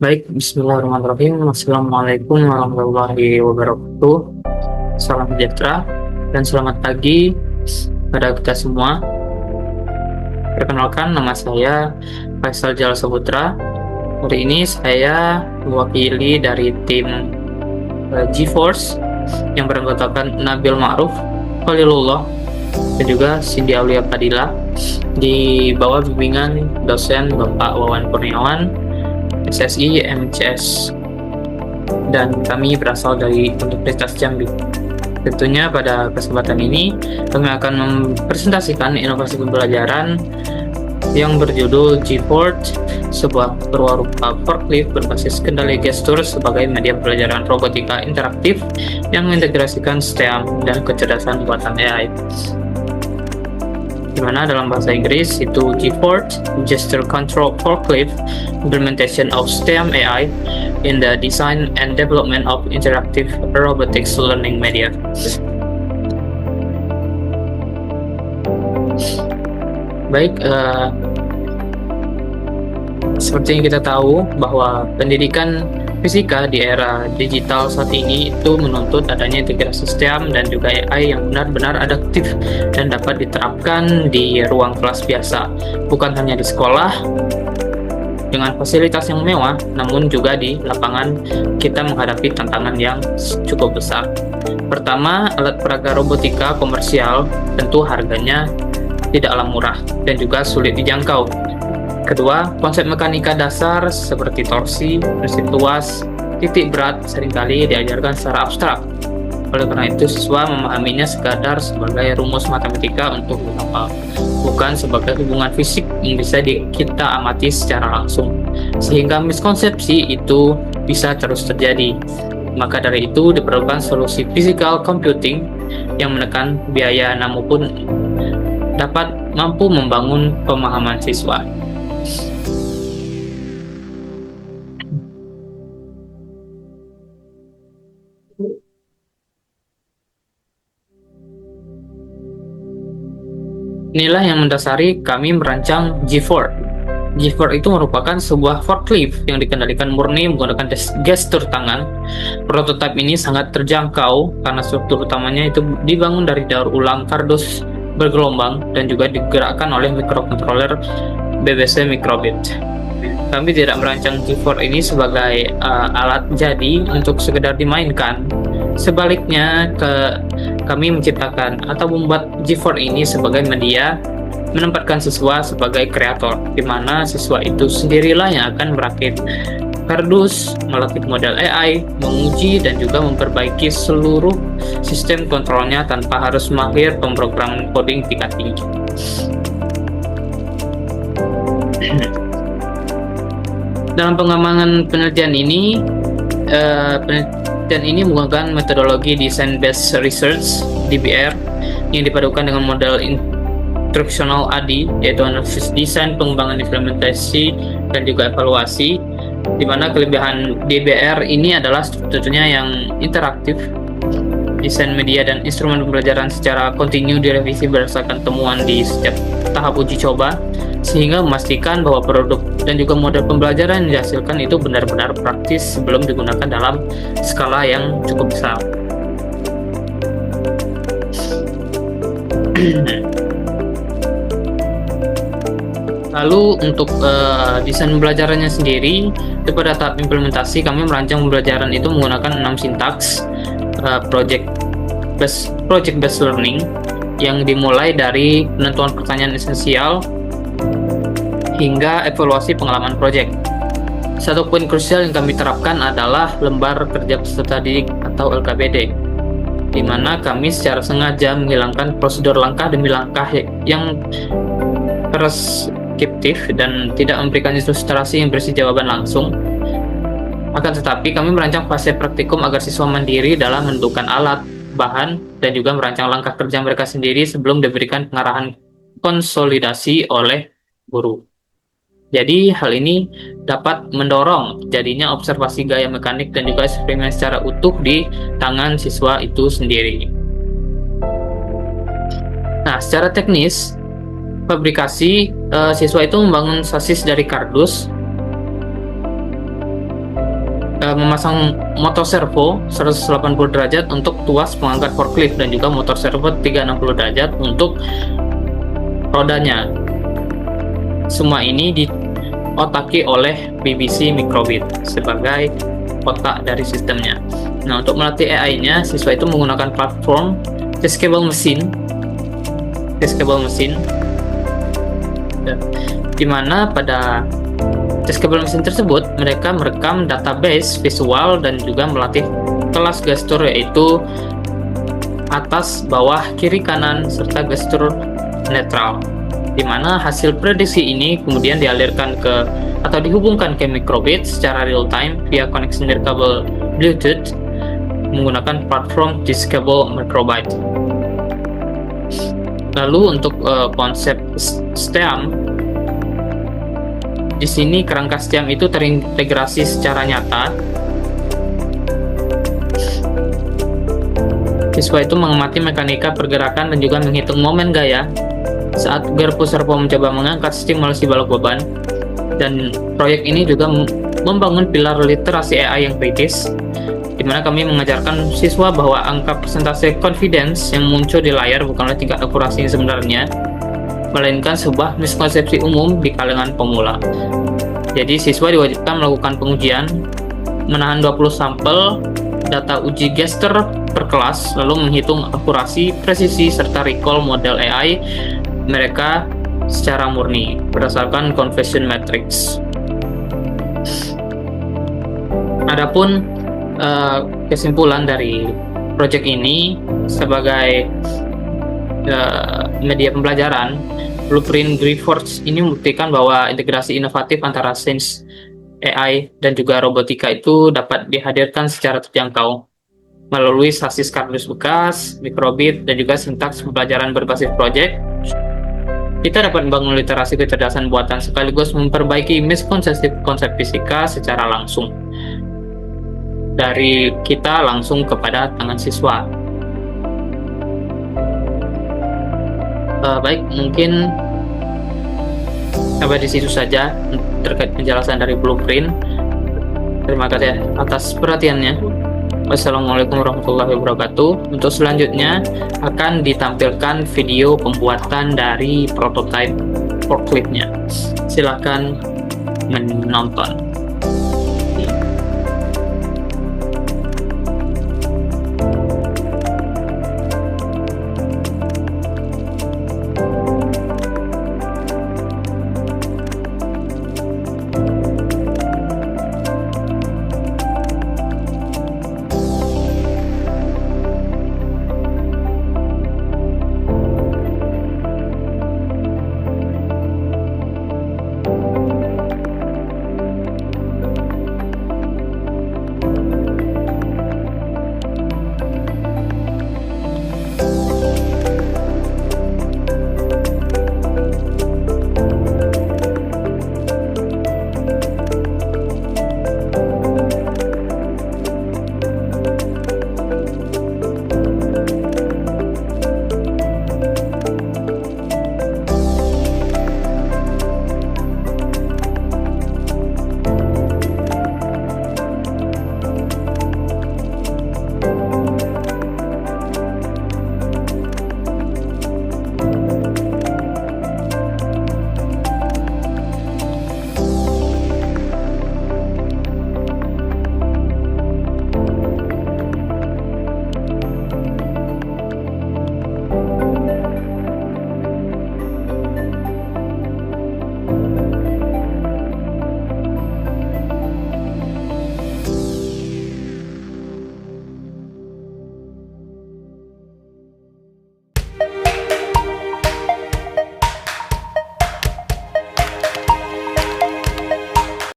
Baik, bismillahirrahmanirrahim. Assalamualaikum warahmatullahi wabarakatuh. Salam sejahtera dan selamat pagi pada kita semua. Perkenalkan, nama saya Faisal Jalal Saputra. Hari ini saya mewakili dari tim GeForce yang beranggotakan Nabil Ma'ruf, Khalilullah, dan juga Cindy Aulia Padilla di bawah bimbingan dosen Bapak Wawan Kurniawan, SSI MCS, dan kami berasal dari Universitas Jambi. Tentunya pada kesempatan ini kami akan mempresentasikan inovasi pembelajaran yang berjudul GeForce, sebuah perwarupa forklift berbasis kendali gestur sebagai media pembelajaran robotika interaktif yang mengintegrasikan STEM dan kecerdasan buatan AI. Di mana dalam bahasa Inggris itu GeForce, Gesture Control Forklift, Implementation of STEM AI in the Design and Development of Interactive Robotics Learning Media. Baik, seperti yang kita tahu bahwa pendidikan fisika di era digital saat ini itu menuntut adanya integrasi STEM dan juga AI yang benar-benar adaptif dan dapat diterapkan di ruang kelas biasa, bukan hanya di sekolah dengan fasilitas yang mewah, namun juga di lapangan kita menghadapi tantangan yang cukup besar. Pertama, alat peraga robotika komersial tentu harganya tidaklah murah dan juga sulit dijangkau. Kedua, konsep mekanika dasar seperti torsi, prinsip luas, titik berat seringkali diajarkan secara abstrak. Oleh karena itu, siswa memahaminya sekadar sebagai rumus matematika untuk menghafal, bukan sebagai hubungan fisik yang bisa kita amati secara langsung. Sehingga miskonsepsi itu bisa terus terjadi. Maka dari itu diperlukan solusi physical computing yang menekan biaya namun dapat mampu membangun pemahaman siswa. Inilah yang mendasari kami merancang GeForce. GeForce itu merupakan sebuah forklift yang dikendalikan murni menggunakan gestur tangan. Prototipe ini sangat terjangkau karena struktur utamanya itu dibangun dari daur ulang kardus bergelombang dan juga digerakkan oleh microcontroller BBC Microbit. Kami tidak merancang GeForce ini sebagai alat jadi untuk sekedar dimainkan. Sebaliknya, kami menciptakan atau membuat GeForce ini sebagai media menempatkan siswa sebagai kreator, di mana siswa itu sendirilah yang akan merakit kardus, melatih model AI, menguji dan juga memperbaiki seluruh sistem kontrolnya tanpa harus mahir pemrograman coding tingkat tinggi. Dalam pengembangan penelitian ini menggunakan metodologi Design Based Research (DBR) yang dipadukan dengan model instructional ADI, yaitu analisis desain, pengembangan implementasi, dan juga evaluasi. Di mana kelebihan DBR ini adalah strukturnya yang interaktif, desain media dan instrumen pembelajaran secara kontinu direvisi berdasarkan temuan di setiap tahap uji coba, sehingga memastikan bahwa produk dan juga model pembelajaran yang dihasilkan itu benar-benar praktis sebelum digunakan dalam skala yang cukup besar. Lalu untuk desain pembelajarannya sendiri, itu pada tahap implementasi kami merancang pembelajaran itu menggunakan 6 sintaks project based learning yang dimulai dari penentuan pertanyaan esensial hingga evaluasi pengalaman proyek. Satu poin krusial yang kami terapkan adalah lembar kerja peserta didik atau LKPD, di mana kami secara sengaja menghilangkan prosedur langkah demi langkah yang preskriptif dan tidak memberikan ilustrasi yang berisi jawaban langsung. Akan tetapi, kami merancang fase praktikum agar siswa mandiri dalam menentukan alat, bahan, dan juga merancang langkah kerja mereka sendiri sebelum diberikan pengarahan konsolidasi oleh guru. Jadi, hal ini dapat mendorong jadinya observasi gaya mekanik dan juga eksperimen secara utuh di tangan siswa itu sendiri. Nah, secara teknis, fabrikasi siswa itu membangun sasis dari kardus memasang motor servo 180 derajat untuk tuas pengangkat forklift dan juga motor servo 360 derajat untuk rodanya. Semua ini diotaki oleh BBC Microbit sebagai otak dari sistemnya. Nah, untuk melatih AI-nya, siswa itu menggunakan platform Testable Machine, di mana pada Testable Machine tersebut mereka merekam database visual dan juga melatih kelas gestur, yaitu atas, bawah, kiri, kanan, serta gestur netral, di mana hasil prediksi ini kemudian dialirkan ke atau dihubungkan ke Microbit secara real time via koneksi nirkabel Bluetooth menggunakan platform Discoverable Microbit. Lalu untuk konsep STEM, di sini kerangka STEM itu terintegrasi secara nyata. Siswa itu mengamati mekanika pergerakan dan juga menghitung momen gaya saat garpu servo mencoba mengangkat stimulasi balok beban. Dan proyek ini juga membangun pilar literasi AI yang kritis, di mana kami mengajarkan siswa bahwa angka persentase confidence yang muncul di layar bukanlah tingkat akurasi yang sebenarnya, melainkan sebuah miskonsepsi umum di kalangan pemula. Jadi siswa diwajibkan melakukan pengujian, menahan 20 sampel data uji gestur per kelas, lalu menghitung akurasi, presisi, serta recall model AI mereka secara murni berdasarkan conversion matrix. Adapun kesimpulan dari proyek ini sebagai media pembelajaran, Blueprint Grifols ini membuktikan bahwa integrasi inovatif antara sains, AI, dan juga robotika itu dapat dihadirkan secara terjangkau melalui sasis kardus bekas, Microbit, dan juga sintaks pembelajaran berbasis proyek. Kita dapat membangun literasi kecerdasan buatan sekaligus memperbaiki miskonsepsi konsep fisika secara langsung dari kita langsung kepada tangan siswa. Baik, mungkin sampai di situ saja terkait penjelasan dari Blueprint. Terima kasih atas perhatiannya. Wassalamualaikum warahmatullahi wabarakatuh. Untuk selanjutnya akan ditampilkan video pembuatan dari prototipe forkliftnya. Silakan menonton.